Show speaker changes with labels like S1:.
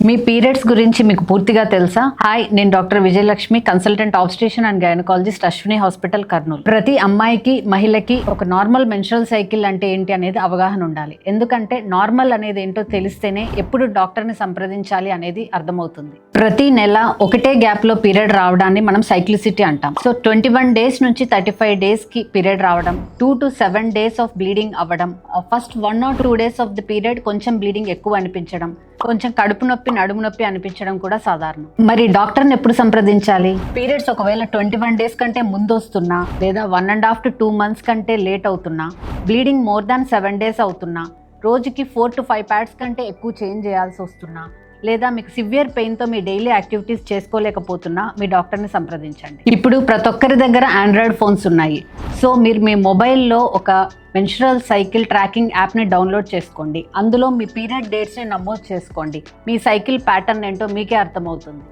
S1: మీ periods గురించి మీకు పూర్తిగా తెలుసా? హాయ్, నేను doctor Vijayalakshmi, consultant obstetrician and gynaecologist, Ashwini hospital, Kurnool. ప్రతి అమ్మాయికి, మహిళకి ఒక నార్మల్ మెన్స్ట్రువల్ సైకిల్ అంటే ఏంటి అనేది అవగాహన ఉండాలి. ఎందుకంటే నార్మల్ అనేది ఏంటో తెలిస్తేనే ఎప్పుడు డాక్టర్ని సంప్రదించాలి అనేది అర్థమవుతుంది. ప్రతి నెల ఒకటే గ్యాప్ లో పీరియడ్ రావడాన్ని మనం సైక్లిసిటీ అంటాం. సో 21 డేస్ నుంచి 35 డేస్ కి పీరియడ్ రావడం, 2 to 7 డేస్ ఆఫ్ బ్లీడింగ్ అవ్వడం, first 1 or 2 days of the period కొంచెం బ్లీడింగ్ ఎక్కువ అనిపించడం, కొంచెం కడుపు నొప్పి, నడుము నొప్పి అనిపించడం కూడా సాధారణం. మరి డాక్టర్ని ఎప్పుడు సంప్రదించాలి? పీరియడ్స్ ఒకవేళ 21 డేస్ కంటే ముందు వస్తున్నా, లేదా 1.5 to 2 months కంటే లేట్ అవుతున్నా, బ్లీడింగ్ మోర్ దాన్ 7 డేస్ అవుతున్నా, రోజుకి 4 to 5 ప్యాడ్స్ కంటే ఎక్కువ చేంజ్ చేయాల్సి వస్తున్నా, లేదా మీకు సివియర్ పెయిన్తో మీ డైలీ యాక్టివిటీస్ చేసుకోలేకపోతున్నా మీ డాక్టర్ని సంప్రదించండి. ఇప్పుడు ప్రతి ఒక్కరి దగ్గర ఆండ్రాయిడ్ ఫోన్స్ ఉన్నాయి. సో మీరు మీ మొబైల్లో ఒక మెన్స్ట్రువల్ సైకిల్ ట్రాకింగ్ యాప్ని డౌన్లోడ్ చేసుకోండి. అందులో మీ పీరియడ్ డేట్స్ని నమోదు చేసుకోండి. మీ సైకిల్ ప్యాటర్న్ ఏంటో మీకే అర్థమవుతుంది.